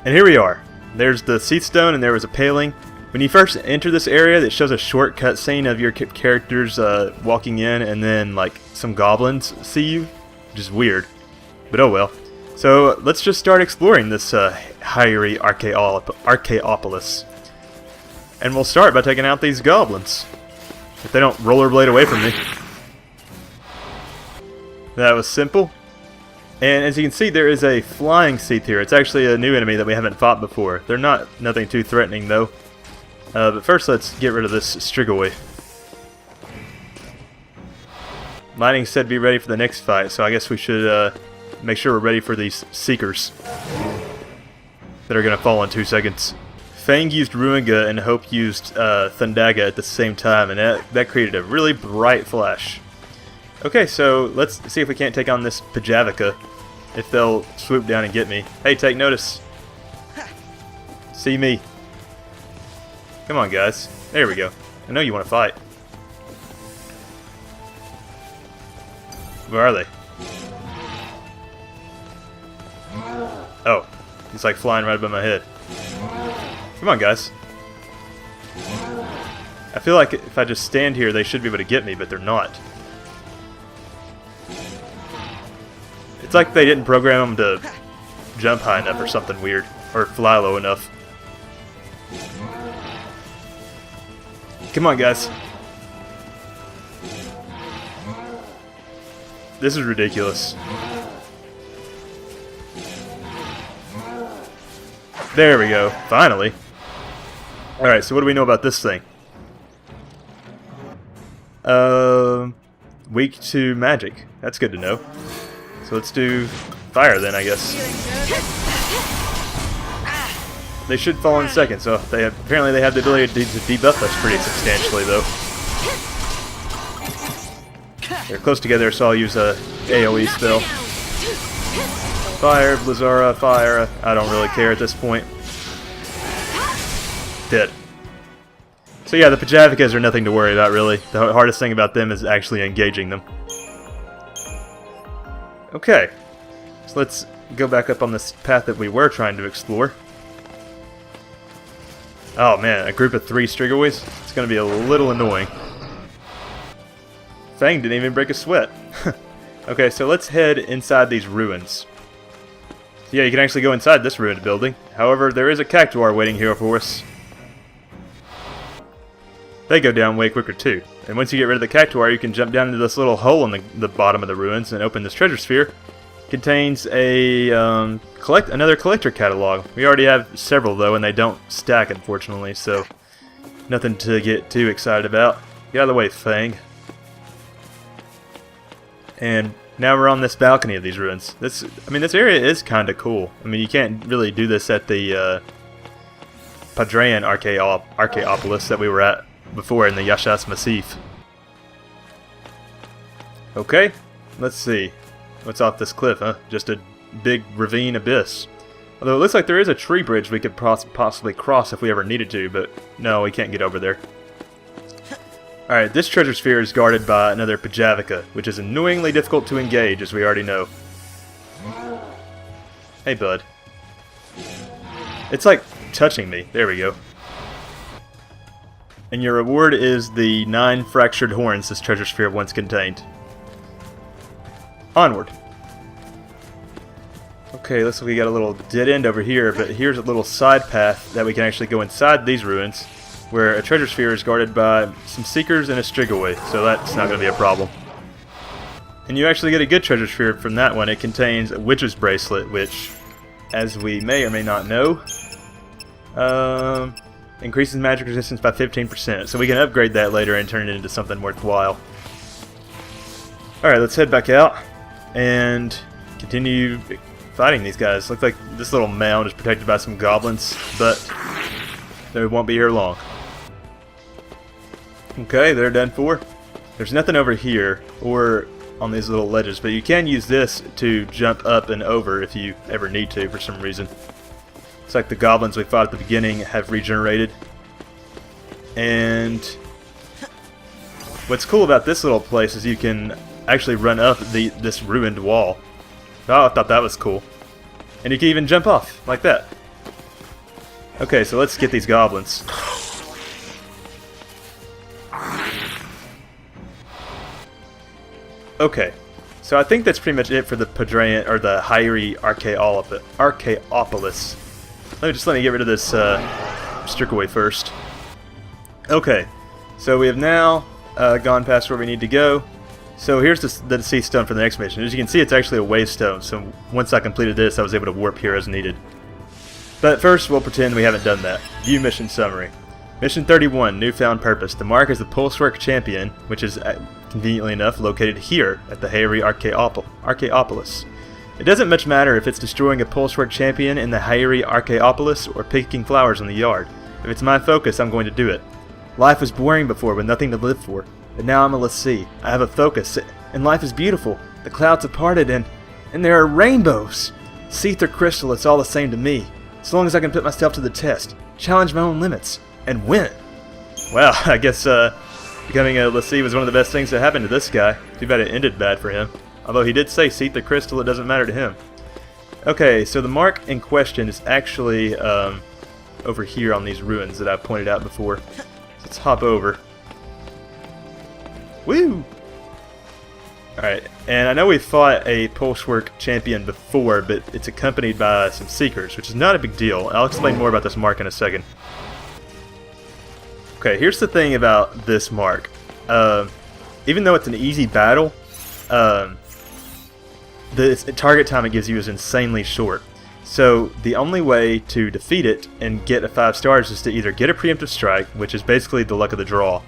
And here we are. There's the seat stone and there was a paling. When you first enter this area, it shows a short cutscene of your characters walking in, and then like some goblins see you, which is weird, but oh well. So let's just start exploring this Haerri Archaeopolis. And we'll start by taking out these goblins, if they don't rollerblade away from me. That was simple. And as you can see, there is a flying seat here. It's actually a new enemy that we haven't fought before. They're nothing too threatening though. But first let's get rid of this Strigoi. Lightning said be ready for the next fight, so I guess we should make sure we're ready for these Seekers that are going to fall in 2 seconds. Fang used Ruinga and Hope used Thundaga at the same time, and that created a really bright flash. Okay, so let's see if we can't take on this Pajavika, if they'll swoop down and get me. Hey, take notice. See me. Come on, guys. There we go. I know you want to fight. Where are they? Oh, he's like flying right above my head. Come on, guys. I feel like if I just stand here, they should be able to get me, but they're not. It's like they didn't program them to jump high enough or something weird, or fly low enough. Come on, guys. This is ridiculous. There we go. Finally. Alright, so what do we know about this thing? Weak to magic. That's good to know. So let's do fire then, I guess. They should fall in second, so apparently they have the ability to debuff us pretty substantially, though. They're close together, so I'll use a AoE spell. Fire, Blizzara, fire. I don't really care at this point. Dead. So yeah, the Pajavikas are nothing to worry about, really. The hardest thing about them is actually engaging them. Okay, so let's go back up on this path that we were trying to explore. Oh man, a group of 3 Strigoids? It's going to be a little annoying. Fang didn't even break a sweat. Okay, so let's head inside these ruins. Yeah, you can actually go inside this ruined building. However, there is a cactuar waiting here for us. They go down way quicker too. And once you get rid of the cactuar, you can jump down into this little hole in the bottom of the ruins and open this treasure sphere. Contains a another collector catalog. We already have several though, and they don't stack unfortunately, so nothing to get too excited about. Get out of the way, Fang. And now we're on this balcony of these ruins. This area is kind of cool. I mean, you can't really do this at the Haerri Archaeopolis that we were at before in the Yashas Massif. Okay, let's see. What's off this cliff, huh? Just a big ravine abyss. Although it looks like there is a tree bridge we could possibly cross if we ever needed to, but no, we can't get over there. Alright, this treasure sphere is guarded by another Pajavika, which is annoyingly difficult to engage, as we already know. Hey, bud. It's like touching me. There we go. And your reward is the 9 fractured horns this treasure sphere once contained. Onward. Okay, looks like we got a little dead end over here, but here's a little side path that we can actually go inside these ruins, where a treasure sphere is guarded by some Seekers and a Strigoi, so that's not going to be a problem. And you actually get a good treasure sphere from that one. It contains a Witch's Bracelet, which, as we may or may not know, increases magic resistance by 15%, so we can upgrade that later and turn it into something worthwhile. Alright, let's head back out and continue fighting these guys. Looks like this little mound is protected by some goblins, but they won't be here long. Okay, they're done for. There's nothing over here or on these little ledges, but you can use this to jump up and over if you ever need to for some reason. It's like the goblins we fought at the beginning have regenerated. And what's cool about this little place is you can actually run up this ruined wall. Oh, I thought that was cool. And you can even jump off, like that. Okay, so let's get these goblins. Okay, so I think that's pretty much it for the Padraian or the Haerri Archaeopolis. Let me get rid of this Strickway first. Okay, so we have now gone past where we need to go. So here's the deceased stone for the next mission. As you can see, it's actually a wave stone. So once I completed this, I was able to warp here as needed. But first, we'll pretend we haven't done that. View mission summary. Mission 31, Newfound Purpose. The mark is the Pulsework Champion, which is, conveniently enough, located here at the Haerri Archaeopolis. It doesn't much matter if it's destroying a Pulsework Champion in the Haerri Archaeopolis or picking flowers in the yard. If it's my focus, I'm going to do it. Life was boring before with nothing to live for, but now I'm a lessee. I have a focus, and life is beautiful. The clouds have parted, and there are rainbows. Seath or crystal, it's all the same to me. As long as I can put myself to the test, challenge my own limits, and win. Well, I guess becoming a lessee was one of the best things that happened to this guy. Too bad it ended bad for him. Although he did say Seath or crystal, it doesn't matter to him. Okay, so the mark in question is actually over here on these ruins that I pointed out before. So let's hop over. Woo! Alright, and I know we fought a Pulsework champion before, but it's accompanied by some Seekers, which is not a big deal. I'll explain more about this mark in a second. Okay, here's the thing about this mark. Even though it's an easy battle, the target time it gives you is insanely short. So the only way to defeat it and get a 5 stars is to either get a preemptive strike, which is basically the luck of the draw,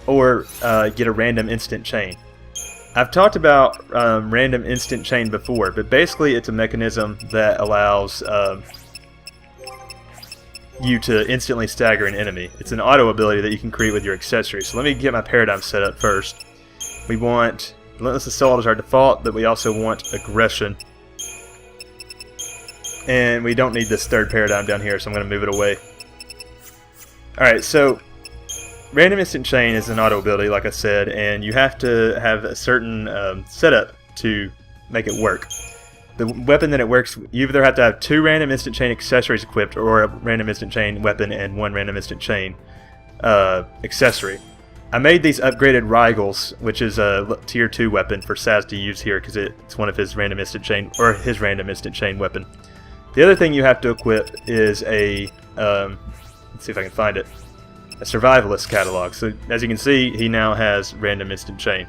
or get a random instant chain. I've talked about random instant chain before, but basically it's a mechanism that allows you to instantly stagger an enemy. It's an auto ability that you can create with your accessories. So let me get my paradigm set up first. We want Relentless Assault as our default, but we also want Aggression. And we don't need this third paradigm down here, so I'm going to move it away. Alright, so Random Instant Chain is an auto ability, like I said, and you have to have a certain setup to make it work. The weapon that it works, you either have to have 2 Random Instant Chain accessories equipped, or a Random Instant Chain weapon and 1 Random Instant Chain accessory. I made these upgraded Rigels, which is a tier 2 weapon for Saz to use here because it's one of his Random Instant Chain, or his Random Instant Chain weapon. The other thing you have to equip is a, let's see if I can find it, a Survivalist catalog. So as you can see, he now has Random Instant Chain.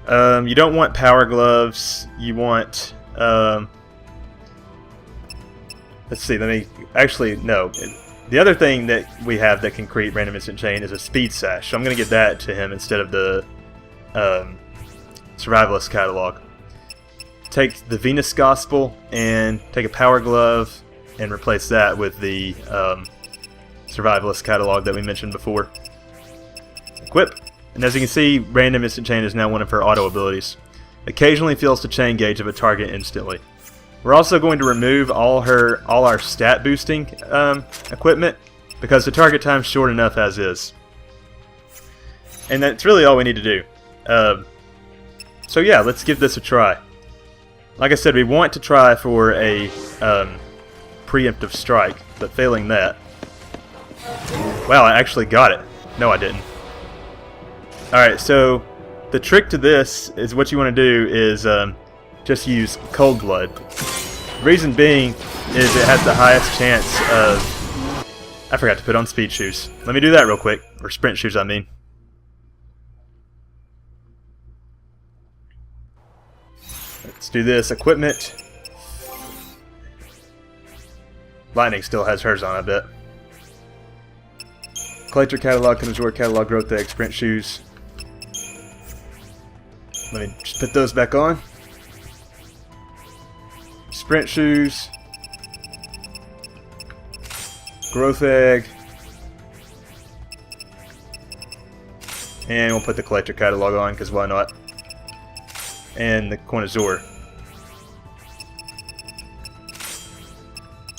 You don't want Power Gloves. You want, let's see, actually, no. The other thing that we have that can create Random Instant Chain is a Speed Sash. So I'm going to get that to him instead of the Survivalist catalog. Take the Venus Gospel and take a Power Glove and replace that with the Survivalist catalog that we mentioned before. Equip. And as you can see, Random Instant Chain is now one of her auto abilities. Occasionally fills the chain gauge of a target instantly. We're also going to remove all our stat boosting equipment because the target time's short enough as is. And that's really all we need to do. So yeah, let's give this a try. Like I said, we want to try for a preemptive strike, but failing that... Wow, I actually got it. No, I didn't. Alright, so the trick to this is what you want to do is just use Cold Blood. The reason being is it has the highest chance of... I forgot to put on Speed Shoes. Let me do that real quick. Or Sprint Shoes, I mean. Let's do this. Equipment. Lightning still has hers on, I bet. Collector Catalog can absorb Catalog Growth Egg, Sprint Shoes. Let me just put those back on. Sprint Shoes. Growth Egg. And we'll put the Collector Catalog on, because why not? And the Coin Azure.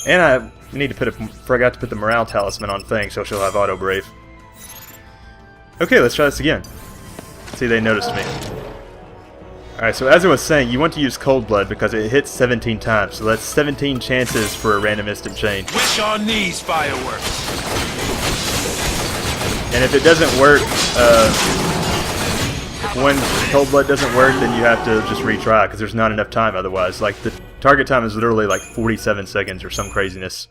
And I need to forgot to put the Morale Talisman on Fang, so she'll have Auto Brave. Okay, let's try this again. See, they noticed me. Alright, so as I was saying, you want to use Cold Blood because it hits 17 times, so that's 17 chances for a random instant chain. Wish on these fireworks. And if it doesn't work, if one Cold Blood doesn't work, then you have to just retry because there's not enough time otherwise. Like, the target time is literally like 47 seconds or some craziness.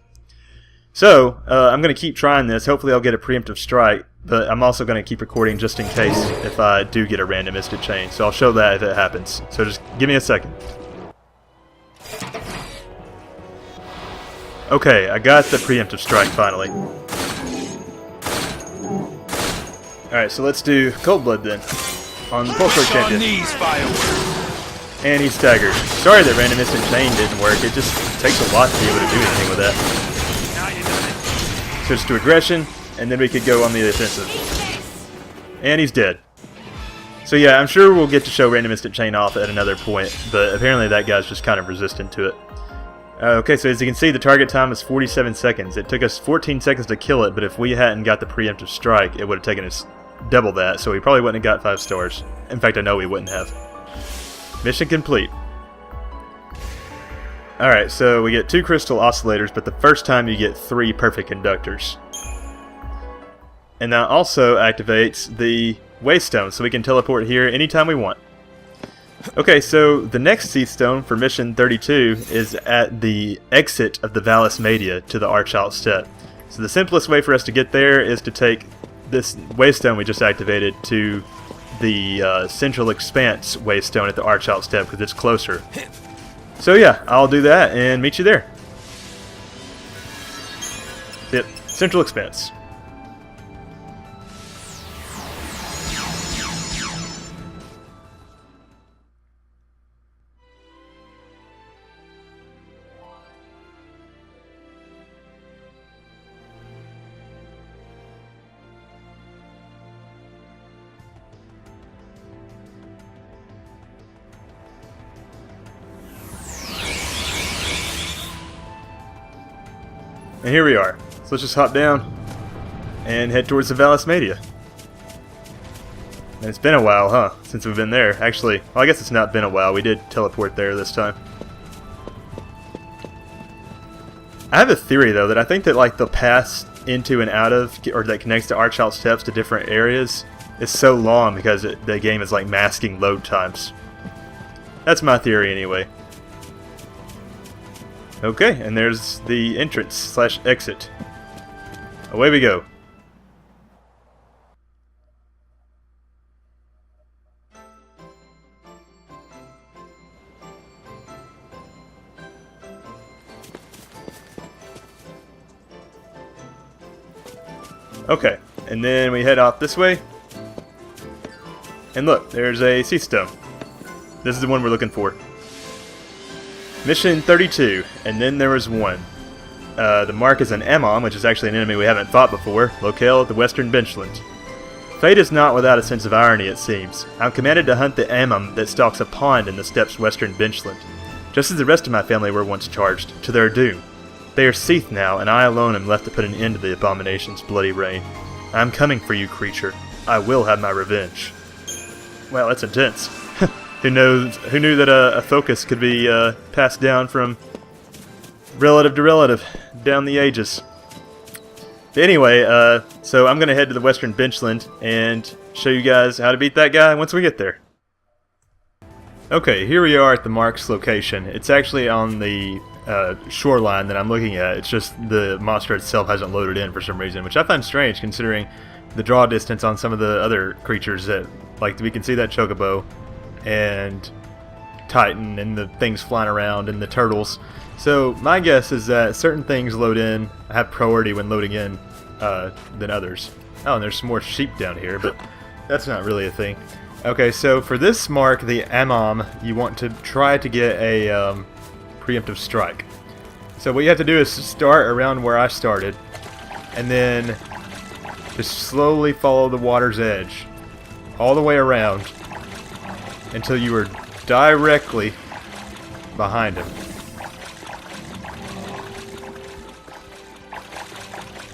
So, I'm going to keep trying this. Hopefully I'll get a preemptive strike, but I'm also going to keep recording just in case if I do get a random instant chain. So I'll show that if it happens. So just give me a second. Okay, I got the preemptive strike finally. Alright, so let's do Cold Blood then. On the Pulsar Champion. And he's staggered. Sorry that random instant chain didn't work. It just takes a lot to be able to do anything with that. Switch to aggression, and then we could go on the offensive. And he's dead. So yeah, I'm sure we'll get to show random instant chain off at another point, but apparently that guy's just kind of resistant to it. Okay, so as you can see, the target time is 47 seconds. It took us 14 seconds to kill it, but if we hadn't got the preemptive strike, it would have taken us double that, so we probably wouldn't have got 5 stars. In fact, I know we wouldn't have. Mission complete. Alright, so we get 2 crystal oscillators, but the first time you get 3 perfect conductors. And that also activates the Waystone, so we can teleport here anytime we want. Okay, so the next Seath Stone for Mission 32 is at the exit of the Vallis Media to the Archylte Steppe. So the simplest way for us to get there is to take this Waystone we just activated to the Central Expanse Waystone at the Archylte Steppe because it's closer. So yeah, I'll do that and meet you there. Yep, Central Expanse. And here we are. So let's just hop down and head towards the Vallis Media. And it's been a while, huh, since we've been there. Actually, well, I guess it's not been a while. We did teleport there this time. I have a theory, though, that I think that like the pass into and out of, or that connects to Archylte Steppes to different areas, is so long because the game is like masking load times. That's my theory, anyway. Okay, and there's the entrance / exit. Away we go. Okay, and then we head off this way. And look, there's a Seath Stone. This is the one we're looking for. Mission 32, and then there was one. The mark is an Ammon, which is actually an enemy we haven't fought before, locale at the Western Benchland. Fate is not without a sense of irony, it seems. I'm commanded to hunt the Ammon that stalks a pond in the steppes' Western Benchland, just as the rest of my family were once charged, to their doom. They are Seath now, and I alone am left to put an end to the abomination's bloody reign. I am coming for you, creature. I will have my revenge. Well, that's intense. Who knew that a focus could be passed down from relative to relative, down the ages. But anyway, so I'm going to head to the Western Benchland and show you guys how to beat that guy once we get there. Okay, here we are at the mark's location. It's actually on the shoreline that I'm looking at. It's just the monster itself hasn't loaded in for some reason, which I find strange considering the draw distance on some of the other creatures that, like, we can see that Chocobo and Titan and the things flying around and the turtles. So my guess is that certain things load in, have priority when loading in than others. Oh, and there's some more sheep down here, but that's not really a thing. Okay, so for this mark, the Ammon, you want to try to get a preemptive strike. So what you have to do is start around where I started, and then just slowly follow the water's edge all the way around until you are directly behind him.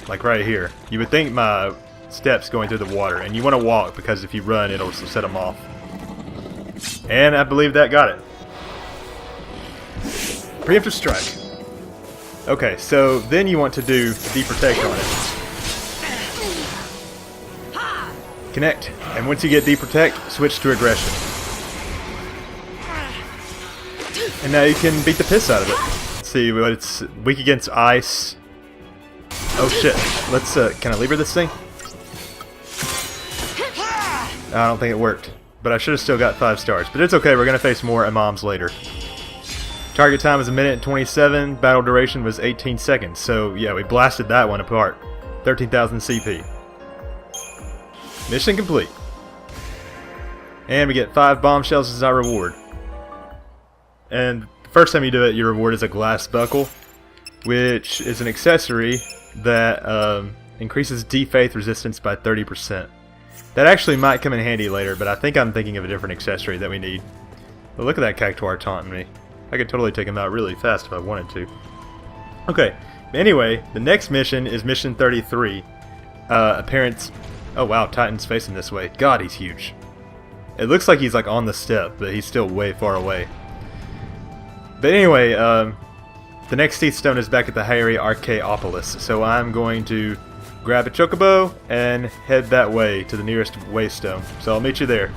Like right here. You would think my steps going through the water, and you want to walk because if you run, it'll set them off. And I believe that got it. Preemptive strike. Okay, so then you want to do deprotect on it. Connect. And once you get deprotect, switch to aggression. And now you can beat the piss out of it. Let's see what it's weak against ice. Oh shit. Let's can I lever this thing? I don't think it worked. But I should have still got 5 stars. But it's okay, we're gonna face more imams later. Target time was 1:27, battle duration was 18 seconds. So yeah, we blasted that one apart. 13,000 CP. Mission complete. And we get 5 bombshells as our reward. And the first time you do it, your reward is a glass buckle, which is an accessory that increases defaith resistance by 30%. That actually might come in handy later, but I think I'm thinking of a different accessory that we need. But look at that Cactuar taunting me. I could totally take him out really fast if I wanted to. Okay, anyway, the next mission is mission 33. Appearance... Oh wow, Titan's facing this way. God, he's huge. It looks like he's like on the step, but he's still way far away. But anyway, the next Seath Stone is back at the Haerri Archaeopolis, so I'm going to grab a chocobo and head that way to the nearest waystone. So I'll meet you there.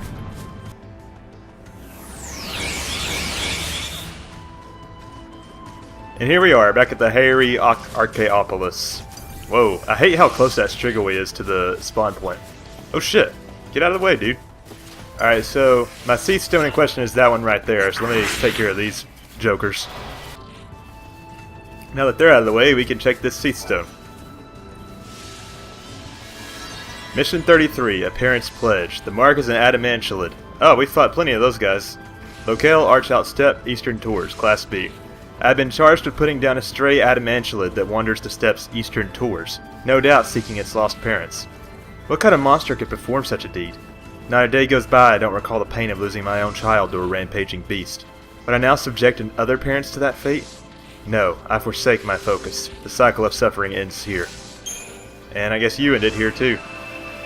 And here we are, back at the Haerri Archaeopolis. Whoa, I hate how close that strigoi is to the spawn point. Oh shit, get out of the way, dude. Alright, so my Seath Stone in question is that one right there, so let me take care of these jokers. Now that they're out of the way, we can check this Seath Stone. Mission 33, Appearance Pledge. The mark is an adamantulid. Oh, we fought plenty of those guys. Locale, Archylte Steppe, Eastern Tours, Class B. I've been charged with putting down a stray adamantulid that wanders the Steppe's Eastern Tours, no doubt seeking its lost parents. What kind of monster could perform such a deed? Not a day goes by I don't recall the pain of losing my own child to a rampaging beast. Would I now subject other parents to that fate? No, I forsake my focus. The cycle of suffering ends here. And I guess you ended here too.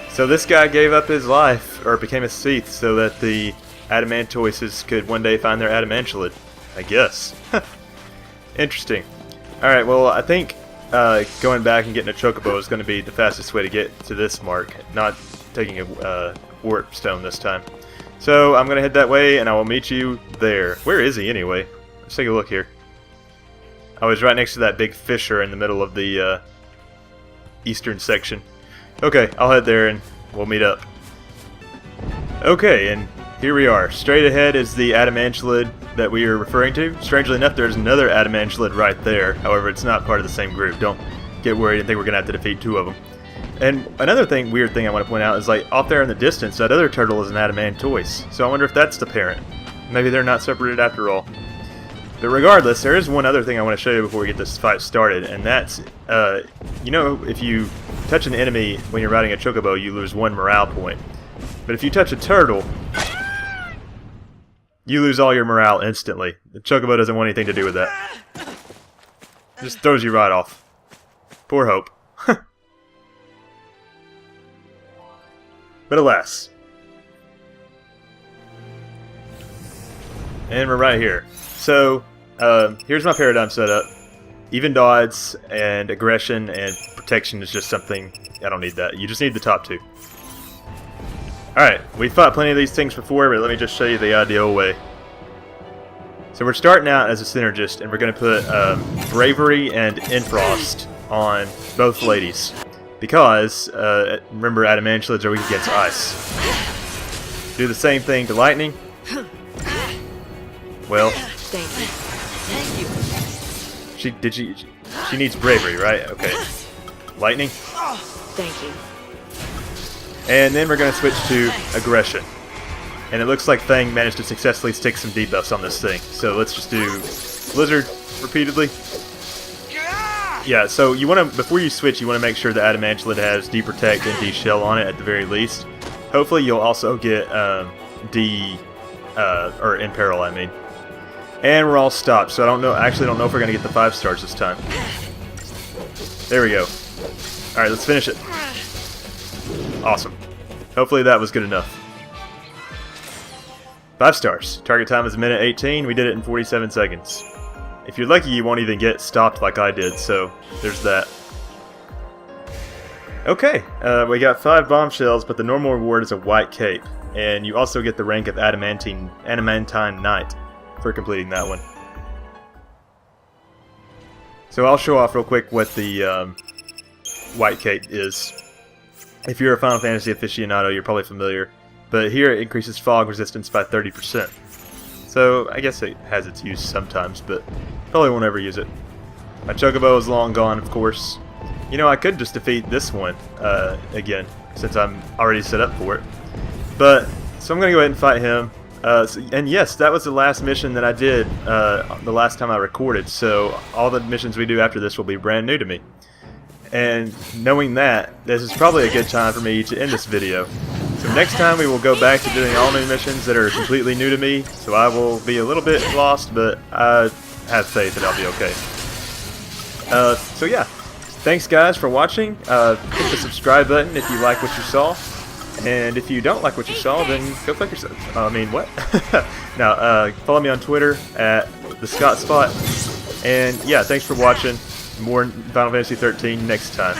So this guy gave up his life, or became a Seath, so that the Adamantoises could one day find their adamantulid. I guess. Interesting. Alright, well, I think going back and getting a chocobo is going to be the fastest way to get to this mark, not taking a warp stone this time. So I'm going to head that way, and I will meet you there. Where is he, anyway? Let's take a look here. I was right next to that big fissure in the middle of the eastern section. Okay, I'll head there, and we'll meet up. Okay, and here we are. Straight ahead is the adamantulid that we are referring to. Strangely enough, there's another adamantulid right there. However, it's not part of the same group. Don't get worried. I think we're going to have to defeat 2 of them. And another weird thing I want to point out is, like, off there in the distance, that other turtle is an adamantoise. So I wonder if that's the parent. Maybe they're not separated after all. But regardless, there is one other thing I want to show you before we get this fight started, and that's, you know, if you touch an enemy when you're riding a chocobo, you lose 1 morale point. But if you touch a turtle, you lose all your morale instantly. The chocobo doesn't want anything to do with that. Just throws you right off. Poor hope. But alas. And we're right here. So, here's my paradigm setup. Even dodge and aggression and protection is just something... I don't need that. You just need the top 2. Alright, we fought plenty of these things before, but let me just show you the ideal way. So we're starting out as a synergist, and we're going to put Bravery and Infrost on both ladies. Because, remember, adamantulids are weak against ice. Do the same thing to lightning. Well... Thank you. She needs bravery, right? Okay. Lightning. Thank you. And then we're going to switch to aggression. And it looks like Fang managed to successfully stick some debuffs on this thing. So let's just do Blizzard repeatedly. Yeah, so you want to, before you switch, you want to make sure the adamantulid has D-Protect and D-Shell on it at the very least. Hopefully you'll also get or Imperil, I mean. And we're all stopped, so I actually don't know if we're going to get the 5 stars this time. There we go. Alright, let's finish it. Awesome. Hopefully that was good enough. 5 stars. Target time is 1:18. We did it in 47 seconds. If you're lucky, you won't even get stopped like I did, so there's that. Okay, we got 5 bombshells, but the normal reward is a white cape. And you also get the rank of Adamantine Knight for completing that one. So I'll show off real quick what the white cape is. If you're a Final Fantasy aficionado, you're probably familiar. But here it increases fog resistance by 30%. So I guess it has its use sometimes, but probably won't ever use it. My Chocobo is long gone, of course. You know, I could just defeat this one again, since I'm already set up for it. But, so I'm going to go ahead and fight him. And yes, that was the last mission that I did the last time I recorded, so all the missions we do after this will be brand new to me. And knowing that, this is probably a good time for me to end this video. So next time we will go back to doing all new missions that are completely new to me, so I will be a little bit lost, but I have faith that I'll be okay. So yeah, thanks guys for watching. Hit the subscribe button if you like what you saw. And if you don't like what you saw, then go fuck yourself. I mean, what? Now, follow me on Twitter at TheScottSpot. And yeah, thanks for watching. More Final Fantasy XIII next time.